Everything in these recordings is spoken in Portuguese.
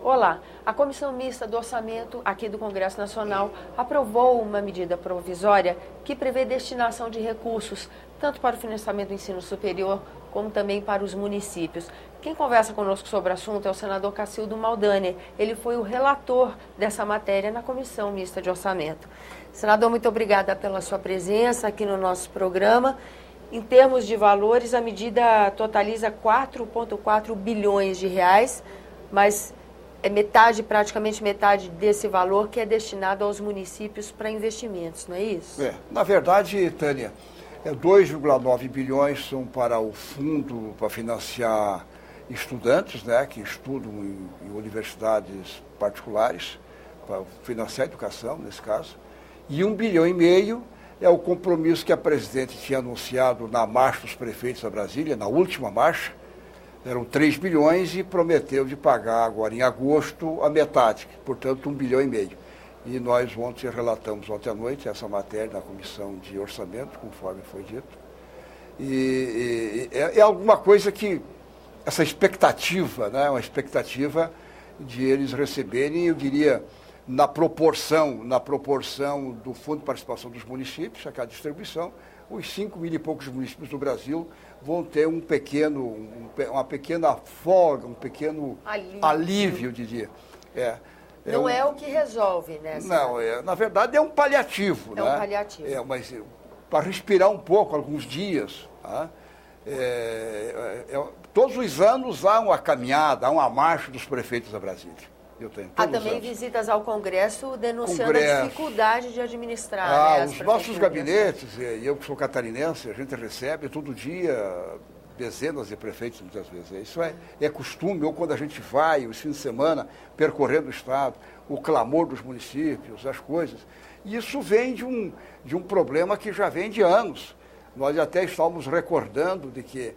Olá, a Comissão Mista do Orçamento aqui do Congresso Nacional aprovou uma medida provisória que prevê destinação de recursos tanto para o financiamento do ensino superior como também para os municípios. Quem conversa conosco sobre o assunto é o senador Cacildo Maldaner. Ele foi o relator dessa matéria na Comissão Mista de Orçamento. Senador, muito obrigada pela sua presença aqui no nosso programa. Em termos de valores, a medida totaliza 4,4 bilhões de reais, mas é metade, praticamente metade desse valor que é destinado aos municípios para investimentos, não é isso? Na verdade, Tânia, 2,9 bilhões são para o fundo para financiar estudantes, né, que estudam em universidades particulares, para financiar a educação, nesse caso, e 1,5 bilhão é o compromisso que a presidente tinha anunciado na marcha dos prefeitos da Brasília, na última marcha. Eram 3 bilhões e prometeu de pagar agora em agosto a metade, portanto 1,5 bilhão. E nós relatamos ontem à noite essa matéria na Comissão de Orçamento, conforme foi dito. E é alguma coisa que, essa expectativa, né, uma expectativa de eles receberem, eu diria, na proporção do Fundo de Participação dos Municípios, aquela distribuição, os 5 mil e poucos municípios do Brasil vão ter uma pequena folga, um pequeno alívio, eu diria. Não é o que resolve, né? Não, na verdade é um paliativo. É um paliativo. Mas para respirar um pouco, alguns dias. Tá? Todos os anos há uma caminhada, há uma marcha dos prefeitos da Brasília. Há também visitas ao Congresso denunciando a dificuldade de administrar. Os nossos gabinetes, e eu que sou catarinense, a gente recebe todo dia dezenas de prefeitos, muitas vezes. Isso é costume, ou quando a gente vai, os fins de semana, percorrendo o Estado, o clamor dos municípios, as coisas. E isso vem de um problema que já vem de anos. Nós até estávamos recordando de que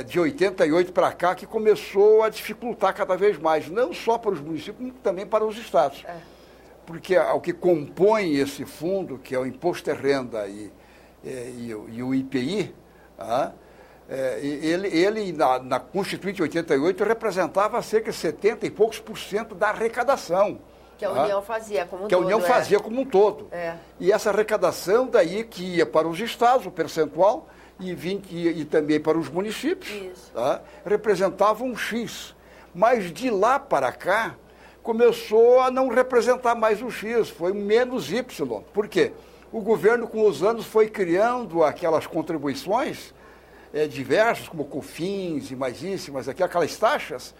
de 88 para cá, que começou a dificultar cada vez mais, não só para os municípios, como também para os estados. Porque o que compõe esse fundo, que é o Imposto de Renda e o IPI, ele na Constituinte de 88, representava cerca de 70 e poucos % da arrecadação. Que a União fazia como um todo. Que a União fazia como um todo. E essa arrecadação daí que ia para os estados, o percentual, e também para os municípios, representava um X. Mas de lá para cá, começou a não representar mais o X, foi menos Y. Por quê? O governo, com os anos, foi criando aquelas contribuições diversas, como COFINS e mais isso, mas aquelas taxas,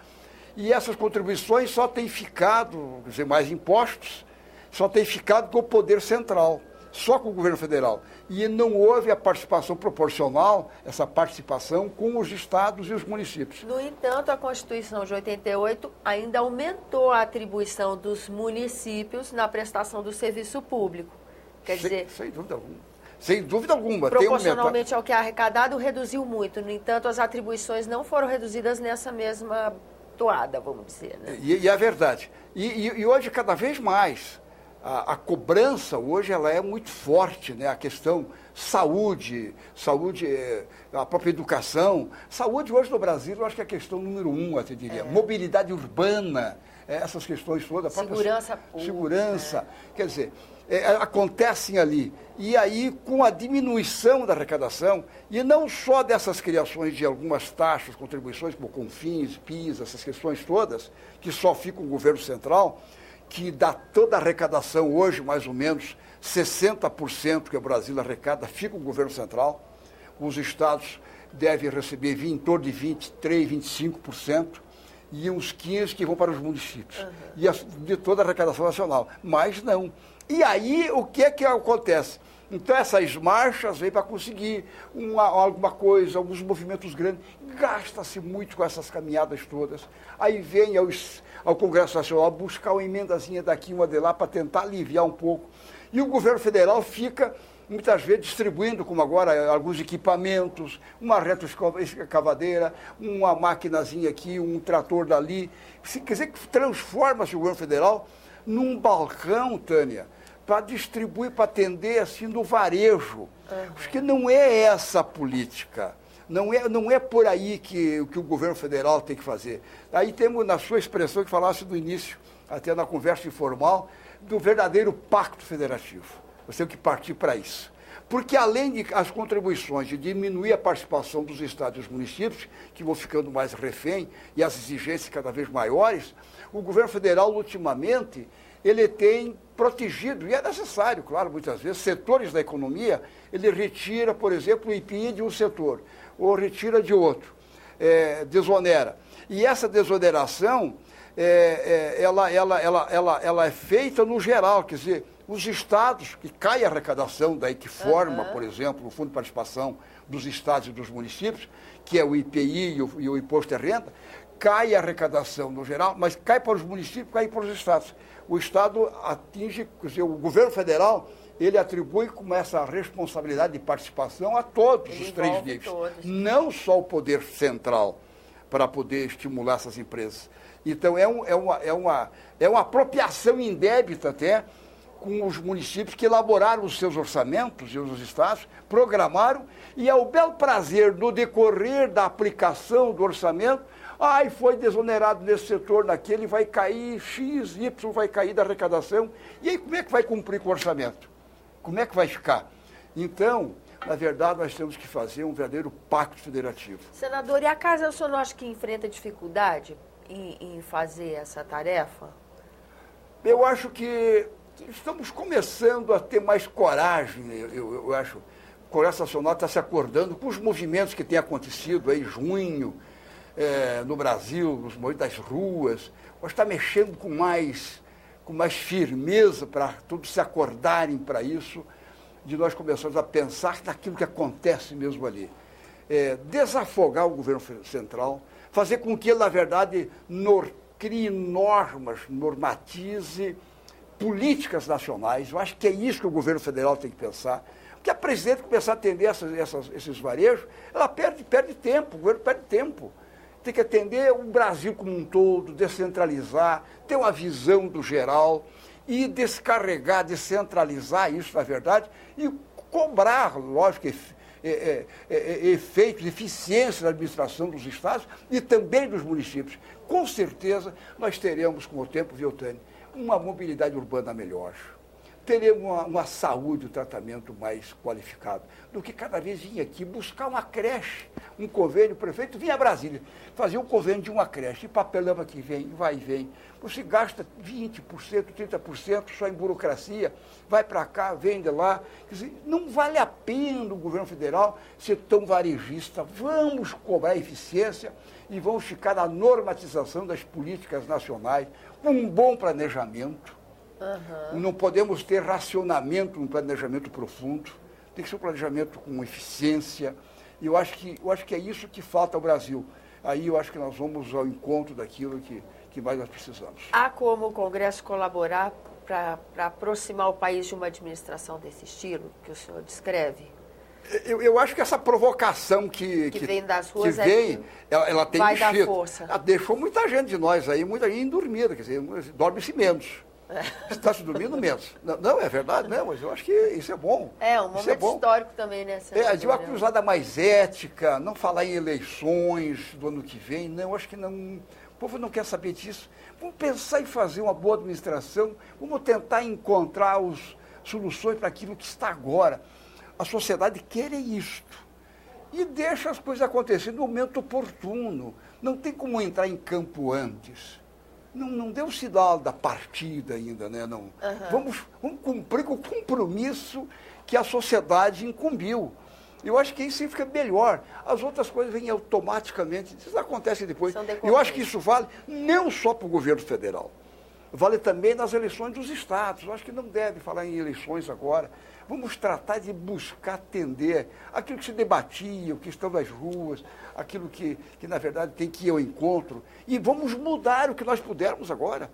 e essas contribuições só têm ficado, quer dizer, mais impostos, só têm ficado com o poder central, só com o governo federal. E não houve a participação proporcional, essa participação com os estados e os municípios. No entanto, a Constituição de 88 ainda aumentou a atribuição dos municípios na prestação do serviço público. Quer dizer, sem dúvida alguma. Sem dúvida alguma. Proporcionalmente ao que é arrecadado, reduziu muito. No entanto, as atribuições não foram reduzidas nessa mesma toada, vamos dizer. Né? E é verdade. E hoje, cada vez mais, a cobrança hoje ela é muito forte, né? A questão saúde, a própria educação. Saúde hoje no Brasil, eu acho que é a questão número 1, até diria. Mobilidade urbana, essas questões todas. Segurança pública. Segurança. Quer dizer, acontecem ali. E aí, com a diminuição da arrecadação, e não só dessas criações de algumas taxas, contribuições, como CONFINS, PIS, essas questões todas, que só fica o governo central, que dá toda a arrecadação hoje, mais ou menos, 60% que o Brasil arrecada, fica o governo central. Os estados devem receber em torno de 23%, 25%, e uns 15% que vão para os municípios. E de toda a arrecadação nacional. Mas não. E aí, o que é que acontece? Então, essas marchas vêm para conseguir alguma coisa, alguns movimentos grandes. Gasta-se muito com essas caminhadas todas. Aí vem ao Congresso Nacional buscar uma emendazinha daqui, uma de lá, para tentar aliviar um pouco. E o governo federal fica, muitas vezes, distribuindo, como agora, alguns equipamentos, uma retroescavadeira, uma maquinazinha aqui, um trator dali. Quer dizer, que transforma-se o governo federal num balcão, Tânia, para distribuir, para atender assim no varejo. Porque não é essa a política. Não é por aí que o governo federal tem que fazer. Aí temos, na sua expressão que falasse do início, até na conversa informal, do verdadeiro pacto federativo. Você tem que partir para isso. Porque além de as contribuições de diminuir a participação dos estados e dos municípios, que vão ficando mais refém, e as exigências cada vez maiores, o governo federal, ultimamente, ele tem protegido, e é necessário, claro, muitas vezes, setores da economia, ele retira, por exemplo, o IPI de um setor, ou retira de outro, desonera. E essa desoneração, ela é feita no geral, quer dizer, os estados, que cai a arrecadação, daí que forma, por exemplo, o Fundo de Participação dos Estados e dos Municípios, que é o IPI e o Imposto de Renda, cai a arrecadação no geral, mas cai para os municípios, cai para os estados. O Estado atinge, quer dizer, o governo federal, ele atribui com essa responsabilidade de participação a todos os três níveis. Não só o poder central, para poder estimular essas empresas. Então, é uma apropriação indébita até, com os municípios que elaboraram os seus orçamentos e os estados, programaram, e ao belo prazer, no decorrer da aplicação do orçamento, foi desonerado nesse setor, naquele, vai cair X, Y, vai cair da arrecadação. E aí como é que vai cumprir com o orçamento? Como é que vai ficar? Então, na verdade, nós temos que fazer um verdadeiro pacto federativo. Senador, e a Casa, o senhor não acha que enfrenta dificuldade em fazer essa tarefa? Eu acho que estamos começando a ter mais coragem, eu acho. O Congresso Nacional está se acordando com os movimentos que têm acontecido aí, junho, no Brasil, nos movimentos das ruas. Nós está mexendo com mais firmeza para todos se acordarem para isso, de nós começarmos a pensar naquilo que acontece mesmo ali. Desafogar o governo central, fazer com que ele, na verdade, crie normas, normatize políticas nacionais. Eu acho que é isso que o governo federal tem que pensar. Porque a presidente começar a atender esses varejos, ela perde tempo, o governo perde tempo. Tem que atender o Brasil como um todo, descentralizar, ter uma visão do geral e descarregar, descentralizar isso, na verdade, e cobrar, lógico, efeitos, eficiência da administração dos estados e também dos municípios. Com certeza, nós teremos, com o tempo, viu, Tânia, uma mobilidade urbana melhor. Teremos uma saúde, um tratamento mais qualificado, do que cada vez vir aqui buscar uma creche, um convênio. O prefeito vinha a Brasília, fazia um convênio de uma creche, e papelama que vem, vai e vem. Você gasta 20%, 30% só em burocracia, vai para cá, vende lá. Quer dizer, não vale a pena o governo federal ser tão varejista. Vamos cobrar eficiência e vamos ficar na normatização das políticas nacionais, com um bom planejamento. Não podemos ter racionamento, um planejamento profundo. Tem que ser um planejamento com eficiência. E eu acho que é isso que falta ao Brasil. Aí eu acho que nós vamos ao encontro daquilo que mais nós precisamos. Há como o Congresso colaborar para aproximar o país de uma administração desse estilo que o senhor descreve? Eu acho que essa provocação que vem das ruas ela tem vai mexido. dar força. Ela deixou muita gente de nós aí, muita gente dormida, quer dizer, dorme-se menos. Está se dormindo menos. Não, é verdade, né? Mas eu acho que isso é bom. Um momento histórico também, né? De uma cruzada mais ética, não falar em eleições do ano que vem, não, eu acho que não. O povo não quer saber disso. Vamos pensar em fazer uma boa administração, vamos tentar encontrar soluções para aquilo que está agora. A sociedade quer isto. E deixa as coisas acontecerem no momento oportuno. Não tem como entrar em campo antes. Não deu sinal da partida ainda, né? Não. Vamos cumprir com o compromisso que a sociedade incumbiu. Eu acho que isso fica melhor. As outras coisas vêm automaticamente, isso acontece depois. Eu acho que isso vale não só para o governo federal, vale também nas eleições dos estados. Eu acho que não deve falar em eleições agora. Vamos tratar de buscar atender aquilo que se debatia, o que estão nas ruas, aquilo que na verdade tem que ir ao encontro. E vamos mudar o que nós pudermos agora.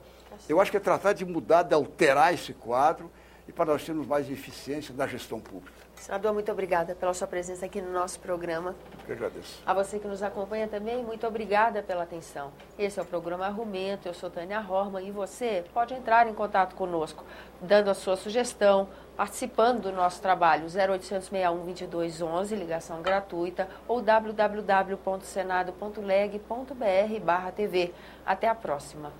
Eu acho que é tratar de mudar, de alterar esse quadro e para nós termos mais eficiência na gestão pública. Senador, muito obrigada pela sua presença aqui no nosso programa. Eu agradeço. A você que nos acompanha também, muito obrigada pela atenção. Esse é o programa Argumento, eu sou Tânia Horman e você pode entrar em contato conosco, dando a sua sugestão, participando do nosso trabalho. 0800 61 2211, ligação gratuita, ou www.senado.leg.br/TV. Até a próxima.